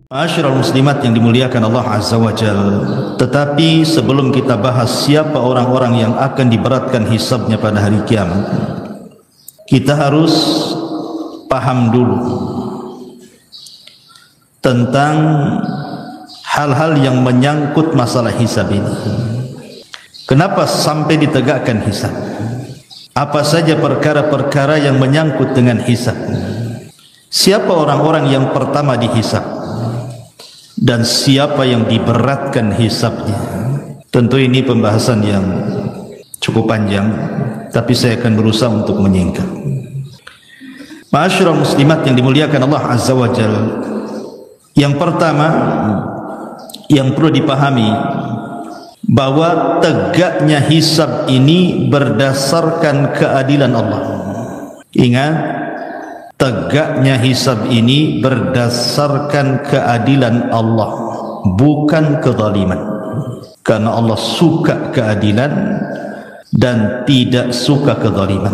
Ma'asyiral muslimat yang dimuliakan Allah Azza wa Jalla. Tetapi sebelum kita bahas siapa orang-orang yang akan diberatkan hisabnya pada hari kiamat, kita harus paham dulu tentang hal-hal yang menyangkut masalah hisab ini. Kenapa sampai ditegakkan hisab? Apa saja perkara-perkara yang menyangkut dengan hisab? Siapa orang-orang yang pertama dihisab? Dan siapa yang diberatkan hisabnya? Tentu ini pembahasan yang cukup panjang, tapi saya akan berusaha untuk menyingkat. Ma'asyiral muslimat yang dimuliakan Allah Azza wa Jalla, yang pertama yang perlu dipahami bahwa tegaknya hisab ini berdasarkan keadilan Allah. Ingat, tegaknya hisab ini berdasarkan keadilan Allah, bukan kezaliman. Karena Allah suka keadilan dan tidak suka kezaliman.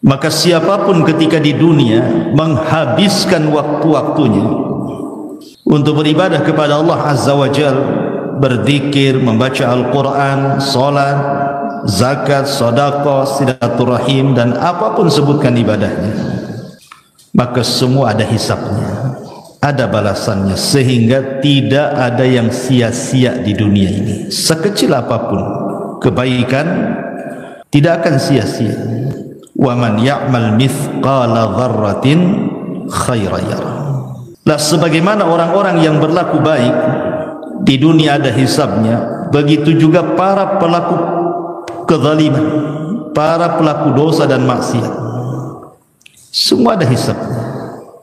Maka siapapun ketika di dunia menghabiskan waktu-waktunya untuk beribadah kepada Allah Azza wa Jalla, berzikir, membaca Al-Quran, salat, zakat, sedekah, silaturahim, dan apapun sebutkan ibadahnya, maka semua ada hisabnya, ada balasannya, sehingga tidak ada yang sia-sia di dunia ini. Sekecil apapun kebaikan tidak akan sia-sia. Wa man ya'mal mithqala dzarratin khairan yarah. Lah, sebagaimana orang-orang yang berlaku baik di dunia ada hisabnya, begitu juga para pelaku kezaliman, para pelaku dosa dan maksiat, semua ada hisabnya.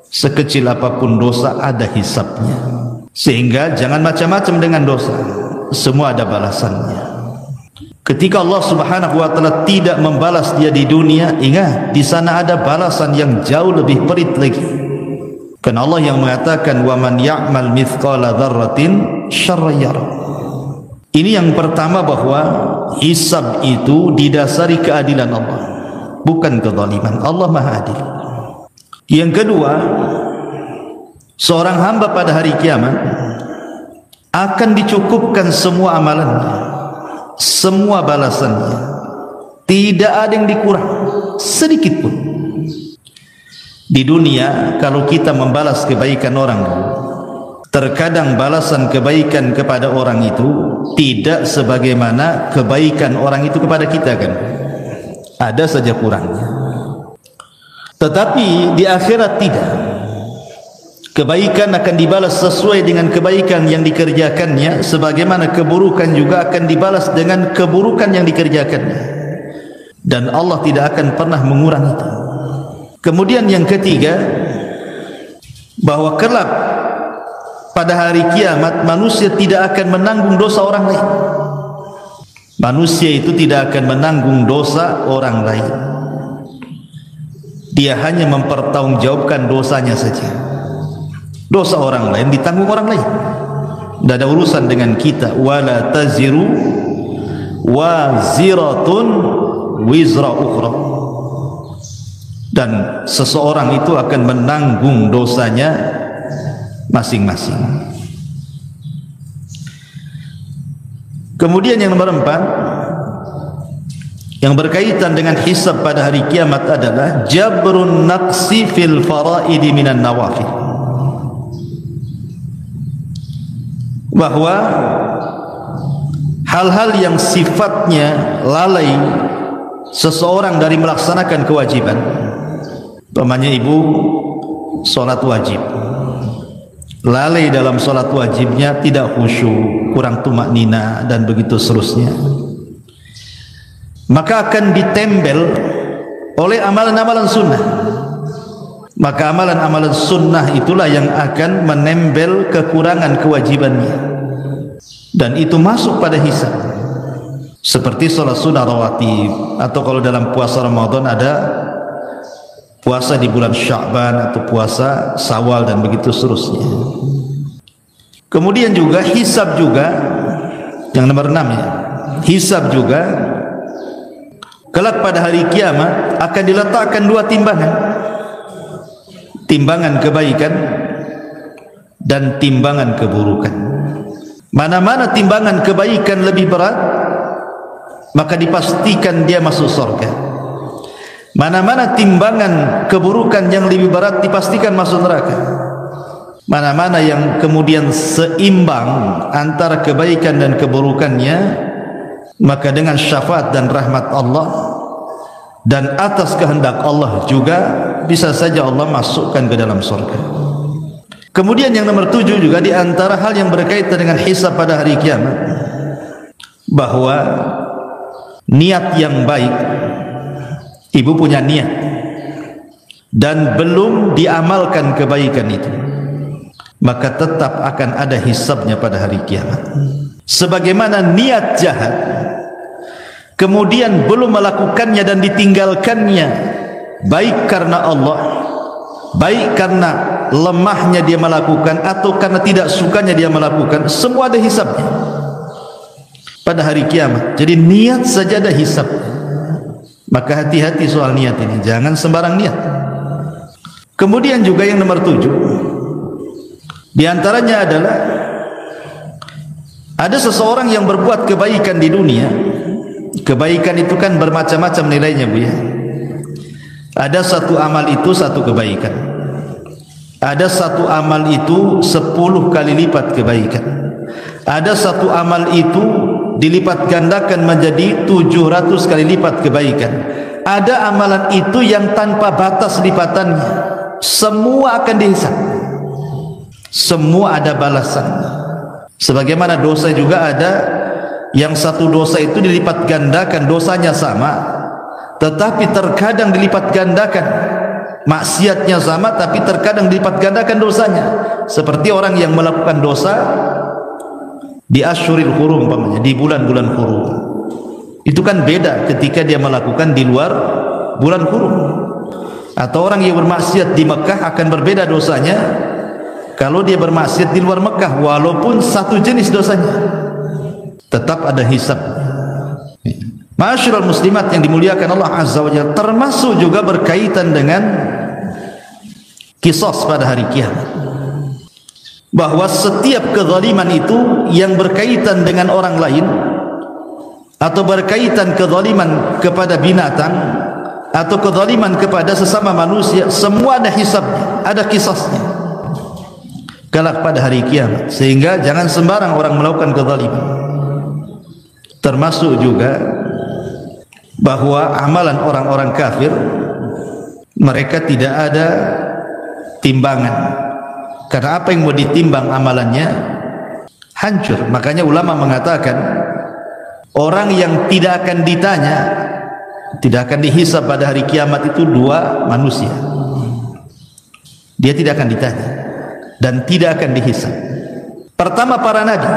Sekecil apapun dosa ada hisabnya. Sehingga jangan macam-macam dengan dosa, semua ada balasannya. Ketika Allah Subhanahu wa taala tidak membalas dia di dunia, ingat, di sana ada balasan yang jauh lebih perit lagi. Karena Allah yang mengatakan wa man ya'mal mithqala dzarratin syarran yarah. Ini yang pertama, bahwa hisab itu didasari keadilan Allah, bukan kezaliman. Allah Maha Adil. Yang kedua, seorang hamba pada hari kiamat akan dicukupkan semua amalannya, semua balasannya, tidak ada yang dikurang sedikit pun. Di dunia kalau kita membalas kebaikan orang, terkadang balasan kebaikan kepada orang itu tidak sebagaimana kebaikan orang itu kepada kita, kan? Ada saja kurangnya. Tetapi di akhirat tidak. Kebaikan akan dibalas sesuai dengan kebaikan yang dikerjakannya, sebagaimana keburukan juga akan dibalas dengan keburukan yang dikerjakannya. Dan Allah tidak akan pernah mengurangi itu. Kemudian yang ketiga, bahwa kelak pada hari kiamat manusia tidak akan menanggung dosa orang lain. Manusia itu tidak akan menanggung dosa orang lain. Dia hanya mempertanggungjawabkan dosanya saja. Dosa orang lain ditanggung orang lain. Tidak ada urusan dengan kita. Wala taziru waziratun wizra ukhra. Dan seseorang itu akan menanggung dosanya masing-masing. Kemudian yang nomor 4, yang berkaitan dengan hisab pada hari kiamat adalah jabrun naqsi fil faraidi minan nawafil. Bahwa hal-hal yang sifatnya lalai seseorang dari melaksanakan kewajiban, umpamanya ibu sholat wajib, lalai dalam sholat wajibnya, tidak khusyuk, kurang tumaknina, dan begitu seterusnya, maka akan ditembel oleh amalan-amalan sunnah. Maka amalan-amalan sunnah itulah yang akan menembel kekurangan kewajibannya, dan itu masuk pada hisab. Seperti sholat sunnah rawatib, atau kalau dalam puasa Ramadan ada puasa di bulan Sya'ban atau puasa Syawal, dan begitu seterusnya. Kemudian juga hisab juga, yang nomor 6 ya, hisab juga kelak pada hari kiamat akan diletakkan 2 timbangan. Timbangan kebaikan dan timbangan keburukan. Mana-mana timbangan kebaikan lebih berat, maka dipastikan dia masuk surga. Mana-mana timbangan keburukan yang lebih berat, dipastikan masuk neraka. Mana-mana yang kemudian seimbang antara kebaikan dan keburukannya, maka dengan syafaat dan rahmat Allah dan atas kehendak Allah juga bisa saja Allah masukkan ke dalam surga. Kemudian yang nomor 7 juga di antara hal yang berkaitan dengan hisab pada hari kiamat, bahwa niat yang baik, ibu punya niat dan belum diamalkan kebaikan itu, maka tetap akan ada hisabnya pada hari kiamat. Sebagaimana niat jahat kemudian belum melakukannya dan ditinggalkannya, baik karena Allah, baik karena lemahnya dia melakukan atau karena tidak sukanya dia melakukan, semua ada hisabnya pada hari kiamat. Jadi niat saja ada hisab. Maka hati-hati soal niat ini, jangan sembarang niat. Kemudian juga yang nomor 7, di antaranya adalah ada seseorang yang berbuat kebaikan di dunia. Kebaikan itu kan bermacam-macam nilainya, Bu ya. Ada satu amal itu satu kebaikan. Ada satu amal itu 10 kali lipat kebaikan. Ada satu amal itu dilipat gandakan menjadi 700 kali lipat kebaikan. Ada amalan itu yang tanpa batas lipatannya. Semua akan dihisab. Semua ada balasan. Sebagaimana dosa juga ada yang satu dosa itu dilipat gandakan, dosanya sama, tetapi terkadang dilipat gandakan. Maksiatnya sama tapi terkadang dilipat gandakan dosanya. Seperti orang yang melakukan dosa di asyuril hurum, di bulan-bulan hurum. Itu kan beda ketika dia melakukan di luar bulan hurum. Atau orang yang bermaksiat di Mekah akan berbeda dosanya kalau dia bermaksiat di luar Mekah, walaupun satu jenis dosanya, tetap ada hisab. Ma'asyiral muslimat yang dimuliakan Allah Azza wa Jalla, termasuk juga berkaitan dengan qisas pada hari kiamat, bahwa setiap kezaliman itu yang berkaitan dengan orang lain atau berkaitan kezaliman kepada binatang atau kezaliman kepada sesama manusia, semua ada hisabnya, ada qisasnya kelak pada hari kiamat. Sehingga jangan sembarang orang melakukan kezaliman. Termasuk juga bahwa amalan orang-orang kafir, mereka tidak ada timbangan, karena apa yang mau ditimbang amalannya hancur. Makanya ulama mengatakan orang yang tidak akan ditanya, tidak akan dihisab pada hari kiamat itu 2 manusia. Dia tidak akan ditanya dan tidak akan dihisab. Pertama, para nabi.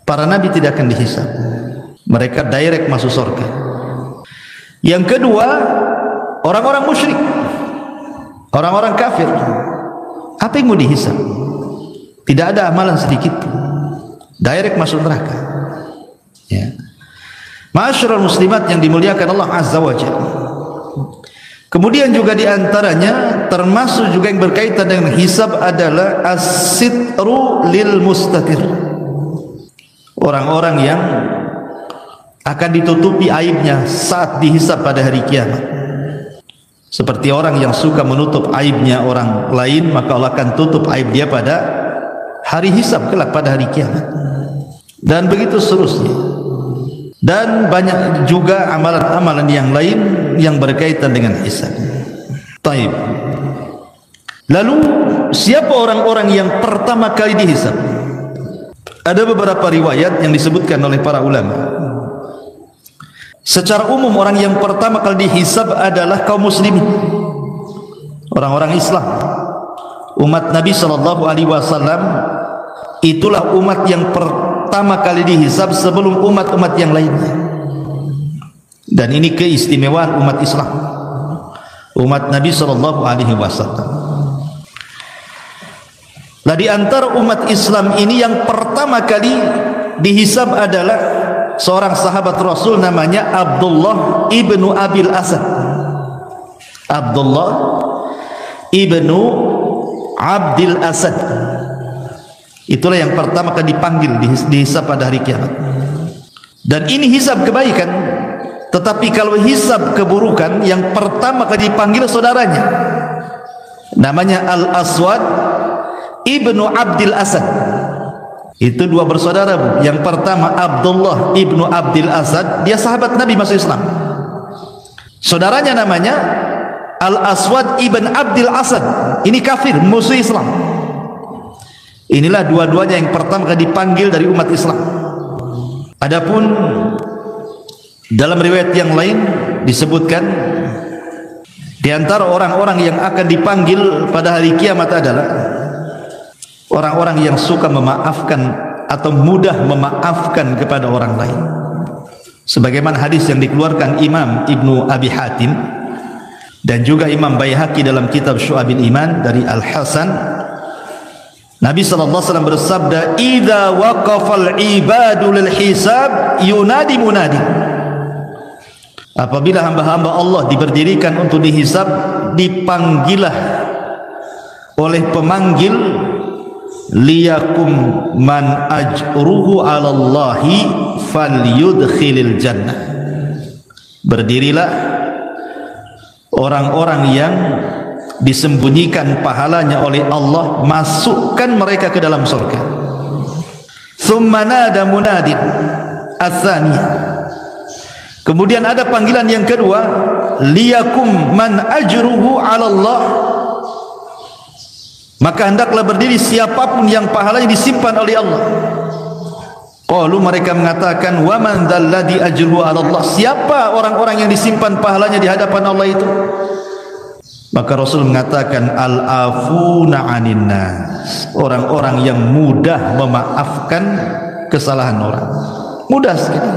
Para nabi tidak akan dihisab, mereka direct masuk surga. Yang kedua, orang-orang musyrik, orang-orang kafir. Apa yang mau dihisab? Tidak ada amalan sedikit, direct masuk neraka. Ya. Ma'asyiral muslimat yang dimuliakan Allah Azza wa Jalla. Kemudian juga di antaranya termasuk juga yang berkaitan dengan hisab adalah as-sitru lil mustatir. Orang-orang yang akan ditutupi aibnya saat dihisab pada hari kiamat. Seperti orang yang suka menutup aibnya orang lain, maka Allah akan tutup aib dia pada hari hisab kelak pada hari kiamat. Dan begitu seterusnya. Dan banyak juga amalan-amalan yang lain yang berkaitan dengan hisab. Taib. Lalu siapa orang-orang yang pertama kali dihisab? Ada beberapa riwayat yang disebutkan oleh para ulama. Secara umum orang yang pertama kali dihisab adalah kaum muslimin, orang-orang Islam, umat Nabi sallallahu alaihi wasallam. Itulah umat yang pertama kali dihisab sebelum umat-umat yang lainnya. Dan ini keistimewaan umat Islam, umat Nabi sallallahu alaihi wasallam. Nah, di antara umat Islam ini yang pertama kali dihisab adalah seorang sahabat Rasul namanya Abdullah ibnu Abil Asad. Abdullah ibnu Abdil Asad. Itulah yang pertama kali dipanggil, dihisab pada hari kiamat. Dan ini hisab kebaikan. Tetapi kalau hisab keburukan, yang pertama kali dipanggil saudaranya, namanya Al-Aswad ibnu Abdil Asad. Itu dua bersaudara, Bu. Yang pertama Abdullah ibnu Abdil Asad, dia sahabat Nabi masuk Islam. Saudaranya namanya Al-Aswad ibn Abdil Asad, ini kafir, musuh Islam. Inilah dua-duanya yang pertama kali dipanggil dari umat Islam. Adapun dalam riwayat yang lain disebutkan di antara orang-orang yang akan dipanggil pada hari kiamat adalah orang-orang yang suka memaafkan atau mudah memaafkan kepada orang lain. Sebagaimana hadis yang dikeluarkan Imam Ibnu Abi Hatim dan juga Imam Baihaqi dalam kitab Syu'abil Iman dari Al-Hasan, Nabi sallallahu alaihi wasallam bersabda, "Idza waqafal ibadu lil hisab yunadi munadi." Apabila hamba-hamba Allah diberdirikan untuk dihisab, dipanggillah oleh pemanggil, liyakum man ajruhu 'ala Allahi falyudkhilil jannah. Berdirilah orang-orang yang disembunyikan pahalanya oleh Allah, masukkan mereka ke dalam surga. Tsumma nada munadin ats-tsaniyah. Kemudian ada panggilan yang kedua, liyakum man ajruhu 'ala Allah. Maka hendaklah berdiri siapapun yang pahalanya disimpan oleh Allah. Qalu, mereka mengatakan, wa man dzalladzi ajruhu 'ala Allah. Siapa orang-orang yang disimpan pahalanya di hadapan Allah itu? Maka Rasul mengatakan, al-afuna 'anin nas. Orang-orang yang mudah memaafkan kesalahan orang. Mudah sekali.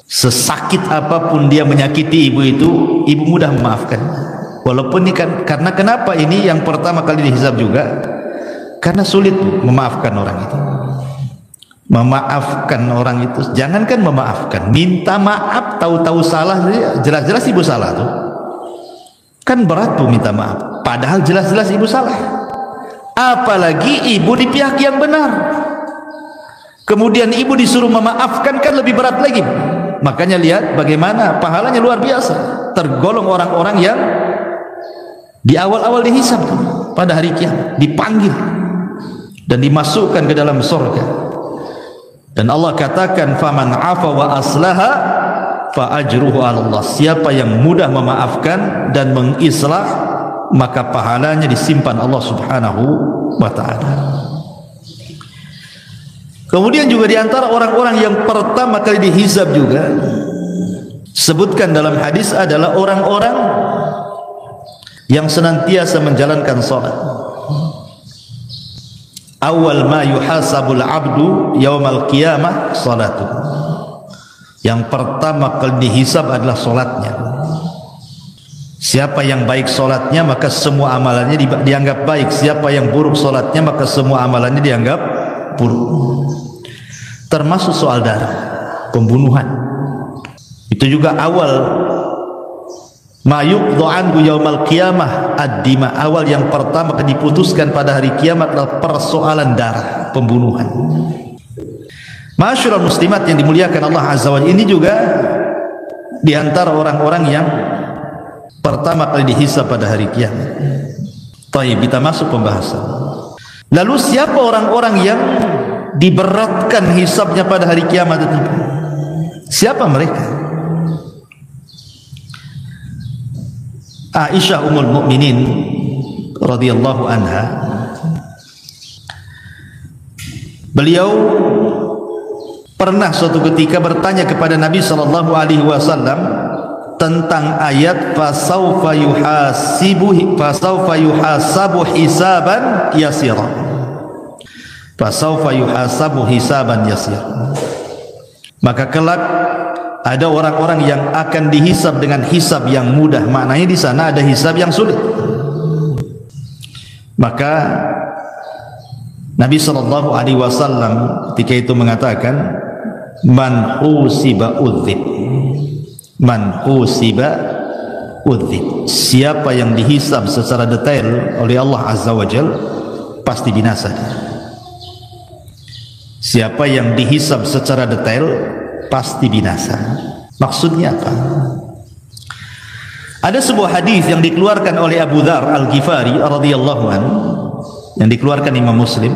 Sesakit apapun dia menyakiti ibu itu, ibu mudah memaafkan. Walaupun ini kan, karena kenapa ini yang pertama kali dihisab juga? Karena sulit memaafkan orang itu. Memaafkan orang itu, jangankan memaafkan, minta maaf, tahu-tahu salah, jelas-jelas ibu salah tuh. Kan berat tuh minta maaf, padahal jelas-jelas ibu salah. Apalagi ibu di pihak yang benar. Kemudian ibu disuruh memaafkan, kan lebih berat lagi. Makanya lihat bagaimana pahalanya luar biasa. Tergolong orang-orang yang di awal-awal dihisab pada hari kiamat, dipanggil dan dimasukkan ke dalam surga. Dan Allah katakan, faman afa wa aslaha fa ajruhu 'ala Allah. Siapa yang mudah memaafkan dan mengislah, maka pahalanya disimpan Allah Subhanahu wa taala. Kemudian juga di antara orang-orang yang pertama kali dihisab juga sebutkan dalam hadis adalah orang-orang yang senantiasa menjalankan salat. Awal ma yuhasabul abdu yaumal qiyamah salatu. Yang pertama kali dihisab adalah salatnya. Siapa yang baik salatnya, maka semua amalannya dianggap baik. Siapa yang buruk salatnya, maka semua amalannya dianggap buruk. Termasuk soal darah, pembunuhan. Itu juga awal ma yuqdu anhu yaumal qiyamah ad-dima. Awal yang pertama diputuskan pada hari kiamat adalah persoalan darah, pembunuhan. Ma'asyiral muslimat yang dimuliakan Allah Azza wa Jalla, ini juga di antara orang-orang yang pertama kali dihisab pada hari kiamat. Baik, kita masuk pembahasan. Lalu siapa orang-orang yang diberatkan hisabnya pada hari kiamat itu? Siapa mereka? Aisyah Ummul Mukminin radhiyallahu anha, beliau pernah suatu ketika bertanya kepada Nabi sallallahu alaihi wasallam tentang ayat fasaufa yuhasabu hisaban yasira. Fasaufa yuhasabu hisaban yasira. Maka kelak ada orang-orang yang akan dihisab dengan hisab yang mudah. Maknanya di sana ada hisab yang sulit. Maka Nabi sallallahu alaihi wasallam ketika itu mengatakan, man husiba udzib. Man husiba udzib. Siapa yang dihisab secara detail oleh Allah Azza wa Jal pasti binasa. Siapa yang dihisab secara detail pasti binasa. Maksudnya apa? Ada sebuah hadis yang dikeluarkan oleh Abu Dzar Al-Ghifari radhiyallahu anhu, yang dikeluarkan Imam Muslim.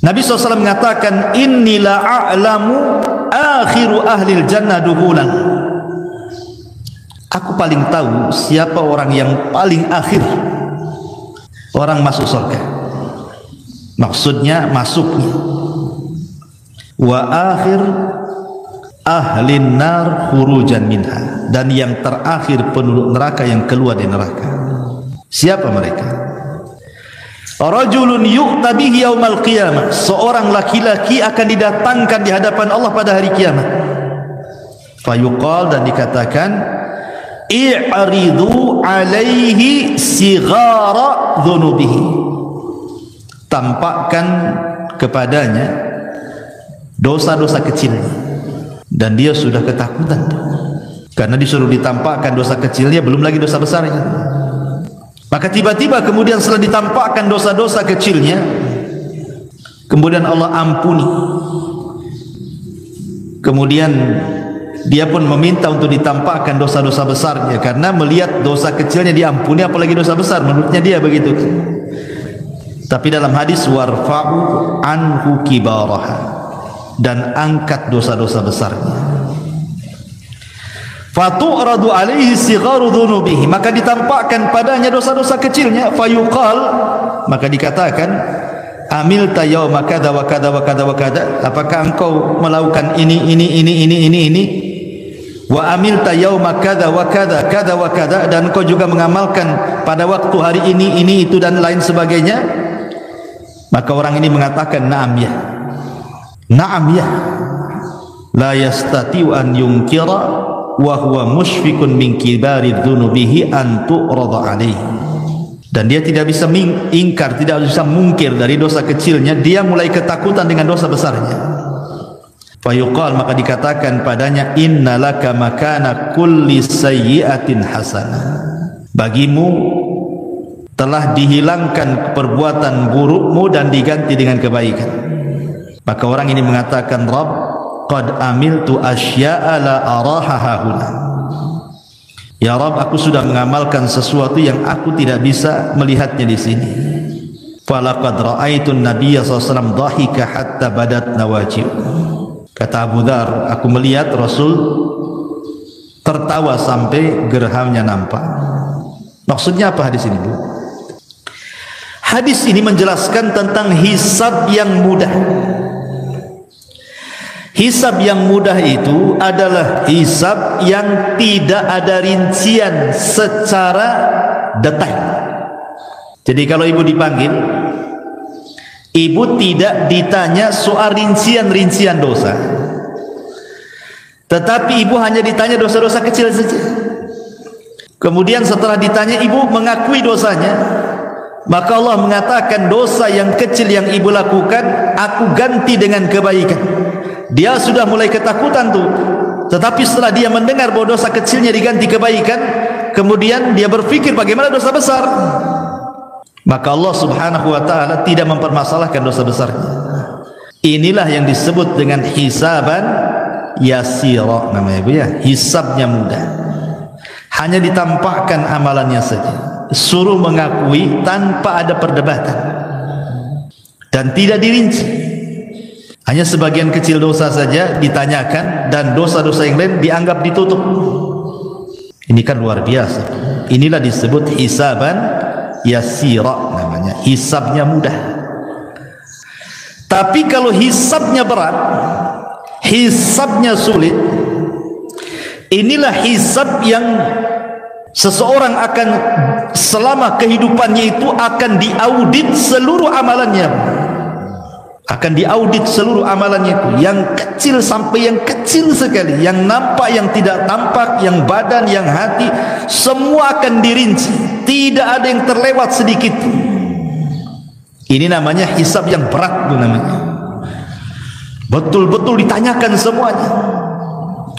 Nabi SAW mengatakan, inni la a'lamu akhiru ahlil jannah duhulan. Aku paling tahu siapa orang yang paling akhir orang masuk surga. Maksudnya masuknya. Wa akhir ahlin nar khurujan minha, dan yang terakhir penduduk neraka yang keluar dari neraka. Siapa mereka? Rajulun yu'ta bihi yaumal qiyamah, seorang laki-laki akan didatangkan di hadapan Allah pada hari kiamat. Fayuqal, dan dikatakan, i'ridu alaihi sighara dhunubihi, tampakkan kepadanya dosa-dosa kecilnya. Dan dia sudah ketakutan karena disuruh ditampakkan dosa kecilnya, belum lagi dosa besarnya. Maka tiba-tiba kemudian setelah ditampakkan dosa-dosa kecilnya, kemudian Allah ampuni. Kemudian dia pun meminta untuk ditampakkan dosa-dosa besarnya, karena melihat dosa kecilnya diampuni, apalagi dosa besar, menurutnya dia begitu. Tapi dalam hadis, warfa'u anhu kibaraha, dan angkat dosa-dosa besarnya. Fatu'radu alaihi sigharu dhunubihi, maka ditampakkan padanya dosa-dosa kecilnya. Fayuqal, maka dikatakan, amilta yauma kadza wa kadza wa kadza wa kadza, apakah engkau melakukan ini wa amilta yauma kadza wa kadza kadza wa kadza, dan engkau juga mengamalkan pada waktu hari ini itu dan lain sebagainya. Maka orang ini mengatakan, na'am ya, na'am ya, la yastati'u an yunkira wa huwa musyfikun min kibari dhunubihi an tu'rada alaihi, dan dia tidak bisa ingkar, tidak bisa mungkir dari dosa kecilnya, dia mulai ketakutan dengan dosa besarnya. Fayuqal, maka dikatakan padanya, innalaka makana kulli sayyi'atin hasanah, bagimu telah dihilangkan perbuatan burukmu dan diganti dengan kebaikan. Maka orang ini mengatakan, Rabb, qad amiltu asya'a la araha hahuna, ya Rabb, aku sudah mengamalkan sesuatu yang aku tidak bisa melihatnya di sini. Falaqad ra'aitu an-nabiyya sallallahu alaihi wasallam dhahika hatta badat nawajib. Kata Abu Dzar, aku melihat Rasul tertawa sampai gerahmnya nampak. Maksudnya apa hadis ini? Hadis ini menjelaskan tentang hisab yang mudah. Hisab yang mudah itu adalah hisab yang tidak ada rincian secara detail. Jadi kalau ibu dipanggil, ibu tidak ditanya soal rincian-rincian dosa, tetapi ibu hanya ditanya dosa-dosa kecil saja. Kemudian setelah ditanya, ibu mengakui dosanya, maka Allah mengatakan, dosa yang kecil yang ibu lakukan aku ganti dengan kebaikan. Dia sudah mulai ketakutan tuh, tetapi setelah dia mendengar bahwa dosa kecilnya diganti kebaikan, kemudian dia berpikir bagaimana dosa besar. Maka Allah Subhanahu wa ta'ala tidak mempermasalahkan dosa besarnya. Inilah yang disebut dengan hisaban yasira, namanya ibu ya, hisabnya mudah. Hanya ditampakkan amalannya saja, suruh mengakui tanpa ada perdebatan, dan tidak dirinci. Hanya sebagian kecil dosa saja ditanyakan, dan dosa-dosa yang lain dianggap ditutup. Ini kan luar biasa. Inilah disebut hisaban yasira, namanya hisabnya mudah. Tapi kalau hisabnya berat, hisabnya sulit, inilah hisab yang seseorang akan selama kehidupannya itu akan diaudit seluruh amalannya. Akan diaudit seluruh amalannya itu, yang kecil sampai yang kecil sekali, yang nampak, yang tidak tampak, yang badan, yang hati, semua akan dirinci, tidak ada yang terlewat sedikit. Ini namanya hisab yang berat, bu, namanya betul-betul ditanyakan semuanya.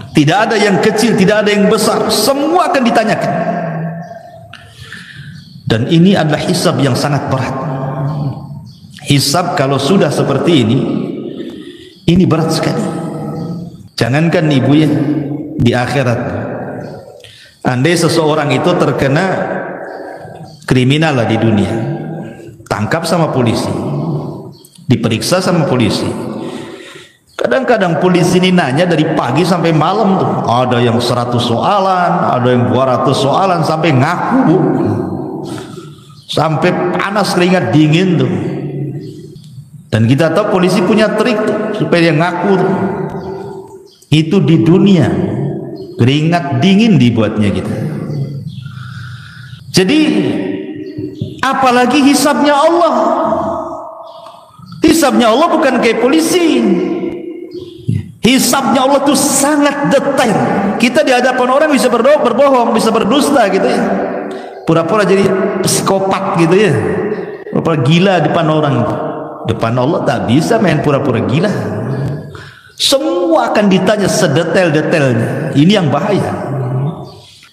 Tidak ada yang kecil, tidak ada yang besar, semua akan ditanyakan. Dan ini adalah hisab yang sangat berat. Hisab kalau sudah seperti ini berat sekali. Jangankan ibu ya, di akhirat, andai seseorang itu terkena kriminal lah di dunia, tangkap sama polisi, diperiksa sama polisi. Kadang-kadang polisi ini nanya dari pagi sampai malam tuh. Ada yang 100 soalan, ada yang 200 soalan, sampai ngaku bu, sampai panas keringat dingin tuh. Dan kita tahu polisi punya trik tuh, supaya dia ngaku tuh. Itu di dunia, keringat dingin dibuatnya kita. Jadi apalagi hisabnya Allah. Hisabnya Allah bukan kayak polisi. Hisabnya Allah itu sangat detail. Kita di hadapan orang bisa berbohong, bisa berdusta gitu ya, pura-pura jadi psikopat gitu ya, pura-pura gila depan orang. Depan Allah tak bisa main pura-pura gila. Semua akan ditanya sedetail-detailnya. Ini yang bahaya.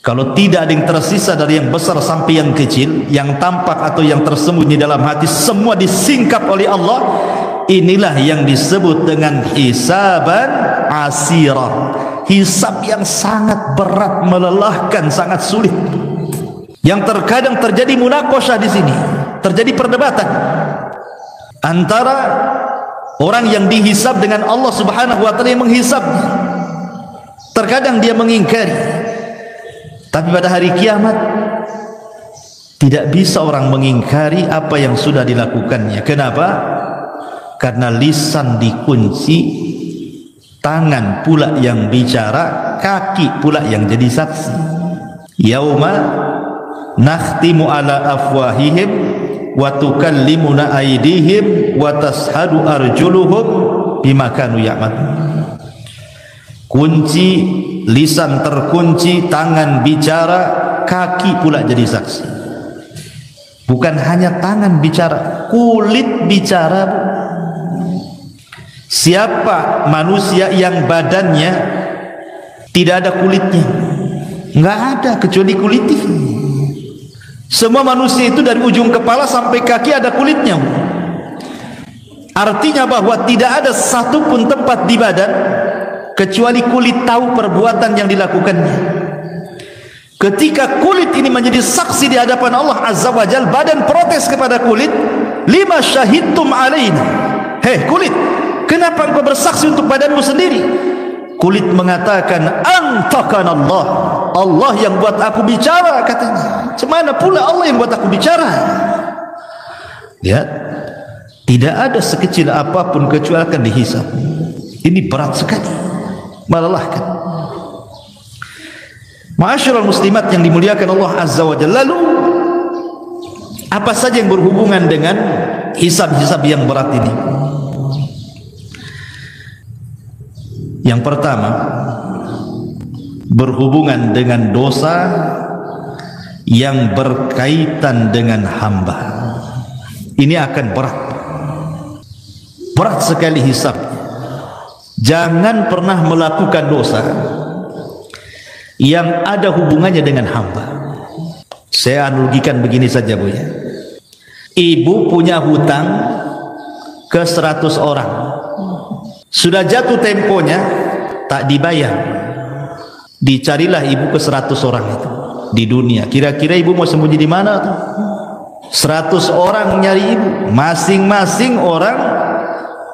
Kalau tidak ada yang tersisa dari yang besar sampai yang kecil, yang tampak atau yang tersembunyi dalam hati, semua disingkap oleh Allah. Inilah yang disebut dengan hisaban asirah, hisab yang sangat berat, melelahkan, sangat sulit. Yang terkadang terjadi munaqashah di sini, terjadi perdebatan antara orang yang dihisab dengan Allah Subhanahu wa taala yang menghisabnya. Terkadang dia mengingkari, tapi pada hari kiamat tidak bisa orang mengingkari apa yang sudah dilakukannya. Kenapa? Karena lisan dikunci, tangan pula yang bicara, kaki pula yang jadi saksi. Yauma nakhtimu ala afwahihim wa tukallimuna aydihim wa tashhadu arjuluhum bima kanu ya'malun. Kunci, lisan terkunci, tangan bicara, kaki pula jadi saksi. Bukan hanya tangan bicara, kulit bicara. Siapa manusia yang badannya tidak ada kulitnya? Enggak ada kecuali kulit ini. Semua manusia itu dari ujung kepala sampai kaki ada kulitnya. Artinya bahwa tidak ada satupun tempat di badan kecuali kulit tahu perbuatan yang dilakukannya. Ketika kulit ini menjadi saksi di hadapan Allah Azza wa Jalla, badan protes kepada kulit, lima syahidtum alaina. Hei kulit, kenapa engkau bersaksi untuk badanmu sendiri? Kulit mengatakan, antakan Allah, Allah yang buat aku bicara, katanya. Cemana pula Allah yang buat aku bicara? Lihat, tidak ada sekecil apapun kecuali akan dihisab. Ini berat sekali, melelahkan. Ma'asyiral muslimat yang dimuliakan Allah Azza wa Jalla. Lalu apa saja yang berhubungan dengan hisab-hisab yang berat ini? Yang pertama, berhubungan dengan dosa yang berkaitan dengan hamba. Ini akan berat. Berat sekali hisab. Jangan pernah melakukan dosa yang ada hubungannya dengan hamba. Saya analogikan begini saja Bu ya. Ibu punya hutang ke 100 orang. Sudah jatuh temponya, tak dibayar. Dicarilah ibu ke 100 orang itu di dunia. Kira-kira ibu mau sembunyi di mana tuh? 100 orang nyari ibu. Masing-masing orang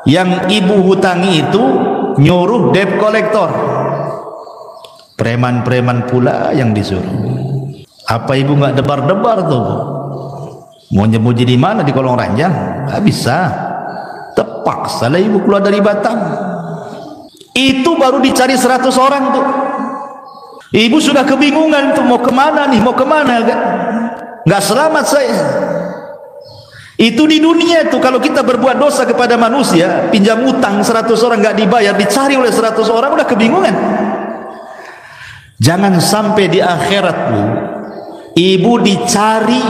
yang ibu hutangi itu nyuruh debt collector. Preman-preman pula yang disuruh. Apa ibu nggak debar-debar tuh? Mau nyembunyi di mana? Di kolong ranjang? Nggak bisa. Terpaksa lah ibu keluar dari batang. Itu baru dicari 100 orang tuh. Ibu sudah kebingungan tuh, mau kemana nih, mau kemana? Nggak selamat saya. Itu di dunia tuh, kalau kita berbuat dosa kepada manusia, pinjam utang 100 orang nggak dibayar, dicari oleh 100 orang, udah kebingungan. Jangan sampai di akhirat Bu, ibu dicari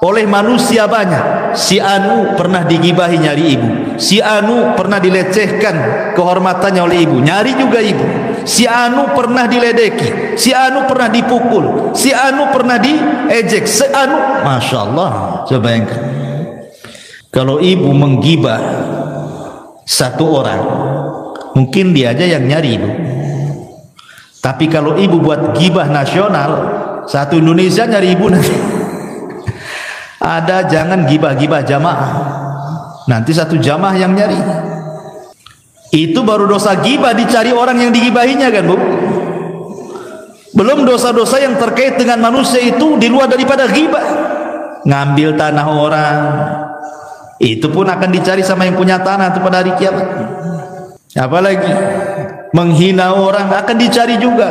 oleh manusia banyak. Si Anu pernah digibahi nyari ibu, si Anu pernah dilecehkan kehormatannya oleh ibu, nyari juga ibu. si anu pernah diledeki, si anu pernah dipukul, si anu pernah diejek, si anu, Masya Allah. Coba bayangkan, kalau ibu menggibah satu orang, mungkin dia aja yang nyari ibu. Tapi kalau ibu buat gibah nasional, satu Indonesia nyari ibu nanti. Ada, jangan gibah-gibah jamaah, nanti satu jamaah yang nyari. Itu baru dosa gibah, dicari orang yang digibahinya kan, Bu. Belum dosa-dosa yang terkait dengan manusia itu di luar daripada gibah. Ngambil tanah orang, itu pun akan dicari sama yang punya tanah itu pada hari kiamat. Apalagi menghina orang akan dicari juga.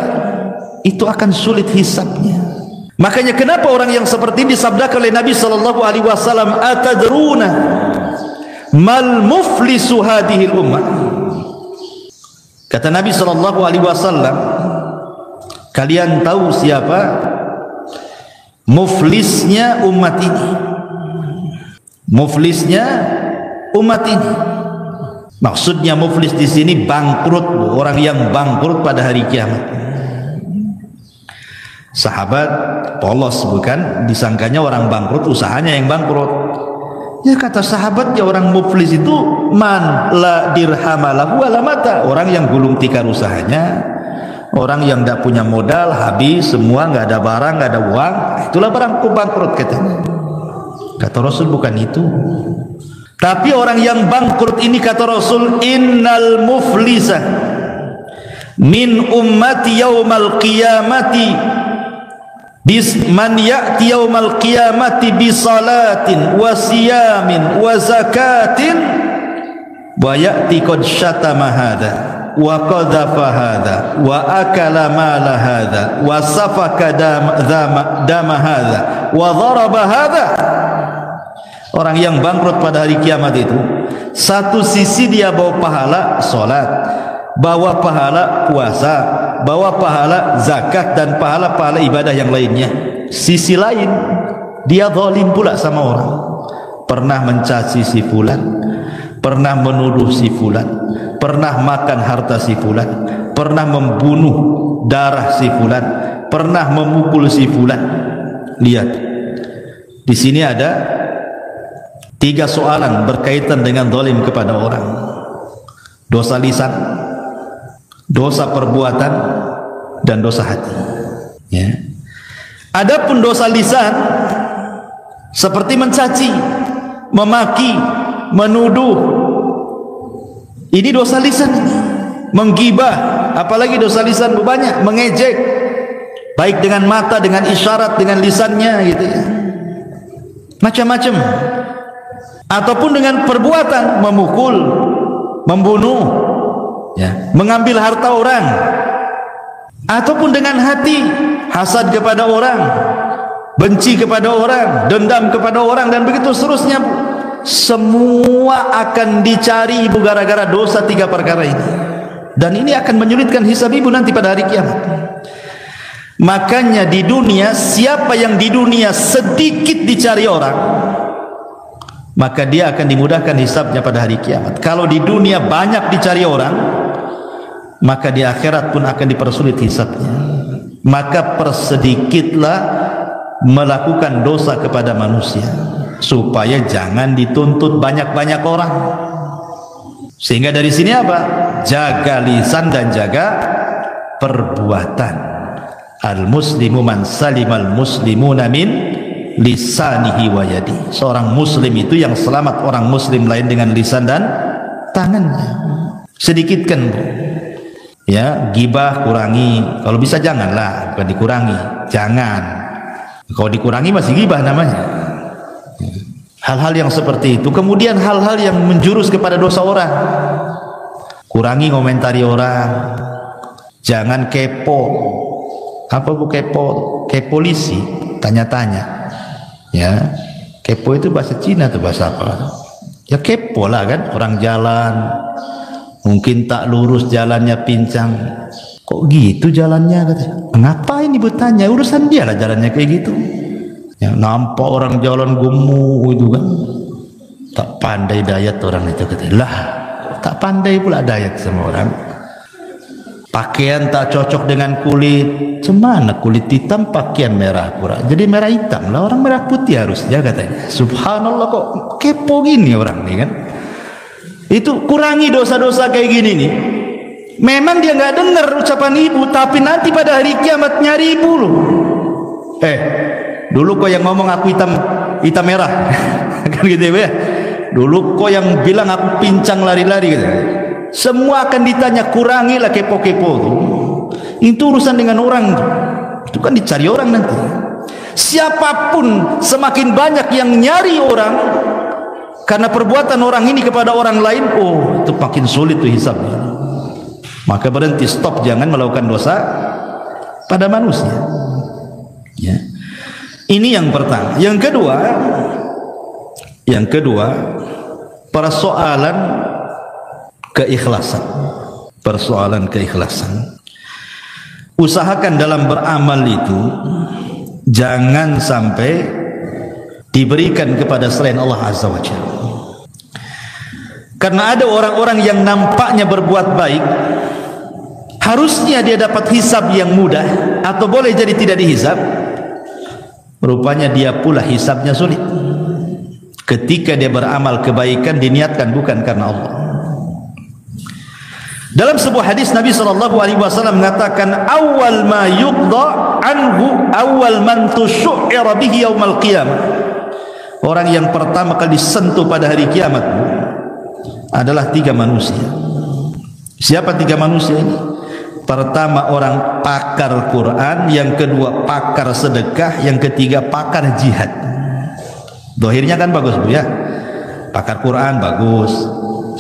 Itu akan sulit hisabnya. Makanya kenapa orang yang seperti ini disabdakan oleh Nabi sallallahu alaihi wasallam, atadruna mal muflisu hadhil ummah. Kata Nabi sallallahu alaihi wasallam, kalian tahu siapa muflisnya umat ini? Muflisnya umat ini. Maksudnya muflis di sini bangkrut, orang yang bangkrut pada hari kiamat. Sahabat polos, bukan disangkanya orang bangkrut usahanya yang bangkrut. Ya kata sahabat, ya orang muflis itu man la dirhamalahu wala mata, orang yang gulung tikar usahanya, orang yang tidak punya modal, habis semua, nggak ada barang, nggak ada uang, itulah barang bangkrut katanya. Kata Rasul bukan itu. Tapi orang yang bangkrut ini kata Rasul, innal muflisa min ummati yaumal qiyamati man ya'ti yaumal qiyamati bi salatin wa siyamin wa zakatin wa ya'ti qad syatama hadha wa qadhafa hadha wa akala mala hadha wa safaka dama hadha wa dharaba hadha. Orang yang bangkrut pada hari kiamat itu, satu sisi dia bawa pahala salat, bawa pahala puasa, bawa pahala zakat dan pahala-pahala ibadah yang lainnya. Sisi lain dia zalim pula sama orang, pernah mencaci si fulan, pernah menuduh si fulan, pernah makan harta si fulan, pernah membunuh darah si fulan, pernah memukul si fulan. Lihat, di sini ada 3 soalan berkaitan dengan zalim kepada orang. Dosa lisan, dosa perbuatan, dan dosa hati. Ya. Adapun dosa lisan seperti mencaci, memaki, menuduh, ini dosa lisan. Menggibah, apalagi dosa lisan banyak, mengejek, baik dengan mata, dengan isyarat, dengan lisannya, gitu ya. Macam-macam. Ataupun dengan perbuatan, memukul, membunuh, ya, mengambil harta orang, ataupun dengan hati, hasad kepada orang, benci kepada orang, dendam kepada orang, dan begitu seterusnya. Semua akan dicari ibu gara-gara dosa 3 perkara ini, dan ini akan menyulitkan hisab ibu nanti pada hari kiamat. Makanya di dunia, siapa yang di dunia sedikit dicari orang, maka dia akan dimudahkan hisabnya pada hari kiamat. Kalau di dunia banyak dicari orang, maka di akhirat pun akan dipersulit hisabnya. Maka persedikitlah melakukan dosa kepada manusia, supaya jangan dituntut banyak-banyak orang. Sehingga dari sini apa? Jaga lisan dan jaga perbuatan. Al-muslimu man salimal muslimuna min lisanihi wa yadi. Seorang muslim itu yang selamat orang muslim lain dengan lisan dan tangannya. Sedikitkan, Bu. Ya, gibah kurangi. Kalau bisa janganlah, bukan dikurangi. Jangan. Kalau dikurangi masih gibah namanya. Hal-hal yang seperti itu. Kemudian hal-hal yang menjurus kepada dosa orang. Kurangi komentari orang. Jangan kepo. Apa Bu kepo? Kepolisi, tanya-tanya. Ya, kepo itu bahasa Cina atau bahasa apa? Ya kepo lah kan, orang jalan mungkin tak lurus jalannya, pincang, kok gitu jalannya, katanya. Ngapain ibu tanya, urusan dia lah jalannya kayak gitu. Ya, nampak orang jalan gemuk itu kan, tak pandai dayat orang itu, katanya. Lah, tak pandai pula dayat sama orang. pakaian tak cocok dengan kulit. Cemana kulit hitam pakaian merah pura, jadi merah hitam lah, orang merah putih harusnya katanya. Subhanallah, kok kepo gini orang nih kan. Itu kurangi dosa-dosa kayak gini nih. Memang dia nggak dengar ucapan ibu, tapi nanti pada hari kiamat nyari ibu loh. Dulu kok yang ngomong aku hitam merah kan gitu ya. Dulu kok yang bilang aku pincang lari-lari gitu. Semua akan ditanya, kurangilah kepo-kepo tuh. Itu urusan dengan orang, itu kan dicari orang nanti. Siapapun, semakin banyak yang nyari orang karena perbuatan orang ini kepada orang lain, itu makin sulit tuh hisabnya. Maka berhenti, stop, jangan melakukan dosa pada manusia ya. Ini yang pertama. Yang kedua persoalan keikhlasan. Persoalan keikhlasan. Usahakan dalam beramal itu jangan sampai diberikan kepada selain Allah Azza wa Jalla. Karena ada orang-orang yang nampaknya berbuat baik, harusnya dia dapat hisab yang mudah, atau boleh jadi tidak dihisab. Rupanya dia pula hisabnya sulit. Ketika dia beramal kebaikan diniatkan bukan karena Allah. Dalam sebuah hadis Nabi SAW mengatakan, awal ma yuqda anhu awal man tusyu'ira bihi yaumal qiyamah. Orang yang pertama kali disentuh pada hari kiamat adalah 3 manusia. Siapa 3 manusia ini? Pertama orang pakar Quran, yang kedua pakar sedekah, yang ketiga pakar jihad. Dohirnya kan bagus Bu ya, pakar Quran bagus,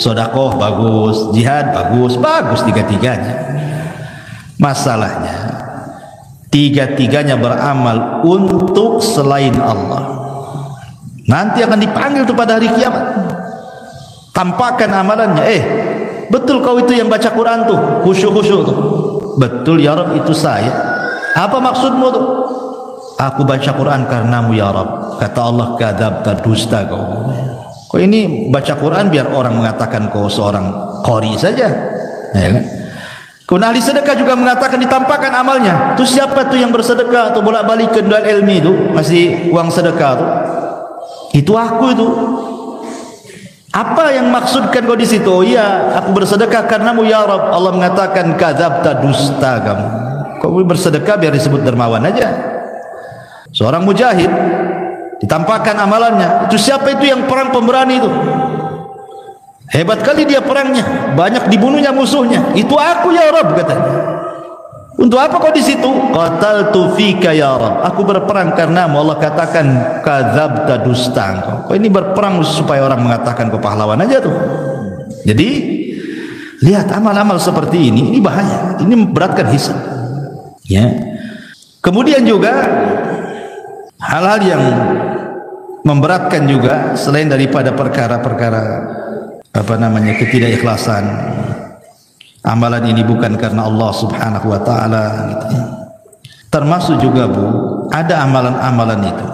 sedekah bagus, jihad bagus, bagus tiga-tiganya. Masalahnya tiga-tiganya beramal untuk selain Allah. Nanti akan dipanggil tuh pada hari kiamat. Tampakkan amalannya. Betul kau itu yang baca Quran tuh, khusyuk-khusyuk tuh. Betul ya Rabb, itu saya. Apa maksudmu tuh? Aku baca Quran karenamu ya Rabb. Kata Allah, kadzabta, dusta kau. Kau ini baca Quran biar orang mengatakan kau seorang qori saja, ya kan? Kau ahli sedekah juga mengatakan ditampakkan amalnya. Terus siapa tuh yang bersedekah atau bolak-balik ke Darul Ilmi itu masih uang sedekah tuh? Itu aku itu. Apa yang maksudkan kau di situ? Oh iya, aku bersedekah karenamu ya Rabb. Allah mengatakan kadzabta, dusta kamu. Kau bersedekah biar disebut dermawan aja. Seorang mujahid ditampakkan amalannya. Itu siapa itu yang perang pemberani itu? Hebat kali dia perangnya, banyak dibunuhnya musuhnya. Itu aku ya Rabb katanya. Untuk apa kau di situ? Qataltu fika ya Rabb. Aku berperang karenamu. Allah katakan kadzabta, dusta kau. Kau ini berperang supaya orang mengatakan kau pahlawan aja tuh. Jadi lihat amal-amal seperti ini bahaya. Ini memberatkan hisab. Ya. Kemudian juga hal-hal yang memberatkan juga selain daripada perkara-perkara ketidakikhlasan. Amalan ini bukan karena Allah Subhanahu wa taala gitu. Termasuk juga Bu, ada amalan-amalan itu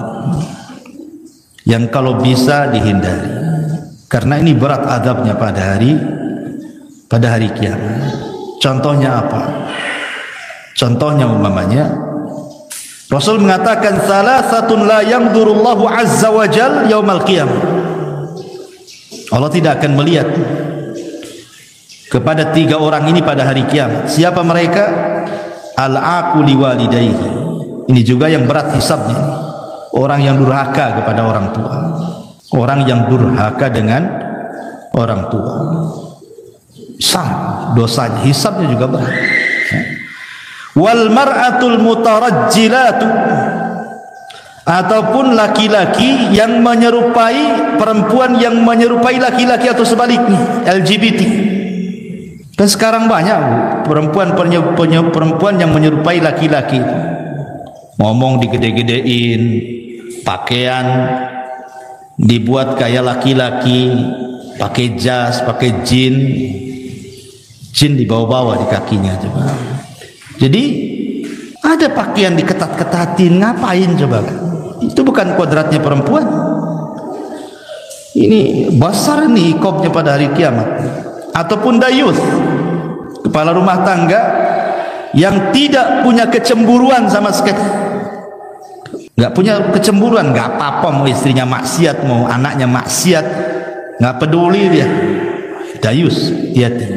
yang kalau bisa dihindari. Karena ini berat azabnya pada hari kiamat. Contohnya apa? Contohnya umpamanya Rasul mengatakan salasatun la yanzurullahu azza wa jal yaumal qiyamah. Allah tidak akan melihat kepada 3 orang ini pada hari kiamat. Siapa mereka? Al-aqu liwalidayhi. Ini juga yang berat hisabnya. Orang yang durhaka kepada orang tua. Orang yang durhaka dengan orang tua. Sama dosanya, hisabnya juga berat. Wal mar'atul mutarajjilatu, ataupun laki-laki yang menyerupai perempuan yang menyerupai laki-laki atau sebaliknya, LGBT. Dan sekarang banyak perempuan yang menyerupai laki-laki, ngomong digede-gedein, pakaian dibuat kayak laki-laki, pakai jas, pakai jin dibawa-bawa di kakinya coba. Jadi ada pakaian diketat-ketatin, ngapain coba? Itu bukan kodratnya perempuan. Ini besar nih iqabnya pada hari kiamat. Ataupun dayuth, kepala rumah tangga yang tidak punya kecemburuan sama sekali. Nggak punya kecemburuan, nggak apa-apa mau istrinya maksiat, mau anaknya maksiat, nggak peduli dia. Dayus, hati.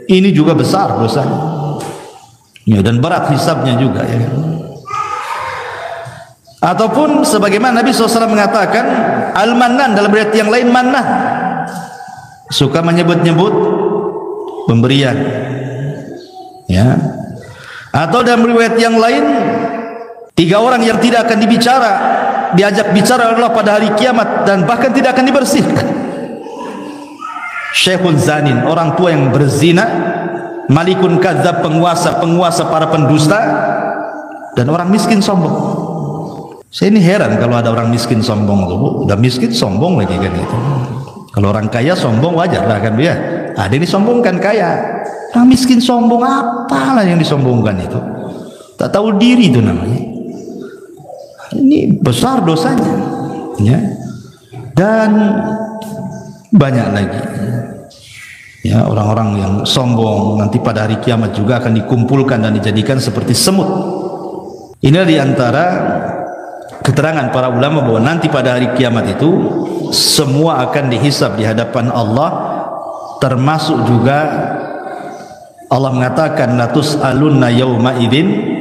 Ini juga besar dosanya. Ya, dan berat hisabnya juga, ya. Ataupun sebagaimana Nabi SAW mengatakan, al-mannan dalam riwayat yang lain mannah, suka menyebut-nyebut pemberian, ya. Atau dalam riwayat yang lain, 3 orang yang tidak akan diajak bicara adalah pada hari kiamat dan bahkan tidak akan dibersihkan. Syekhun zanin, orang tua yang berzina, malikun kadzab, penguasa para pendusta, dan orang miskin sombong. Saya ini heran kalau ada orang miskin sombong tuh, udah miskin sombong lagi kan itu. Kalau orang kaya sombong wajar lah kan dia. Ada yang disombongkan kaya. Orang miskin sombong, apalah yang disombongkan itu? Tak tahu diri itu namanya. Ini besar dosanya, ya. Dan banyak lagi, ya, orang-orang yang sombong nanti pada hari kiamat juga akan dikumpulkan dan dijadikan seperti semut. Inilah diantara keterangan para ulama bahwa nanti pada hari kiamat itu semua akan dihisab di hadapan Allah, termasuk juga Allah mengatakan latus alunna yauma idzin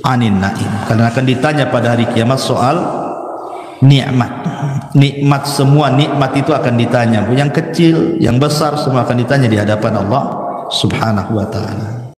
anin naim, karena akan ditanya pada hari kiamat soal nikmat semua nikmat itu akan ditanya, yang kecil yang besar semua akan ditanya di hadapan Allah Subhanahu wa ta'ala.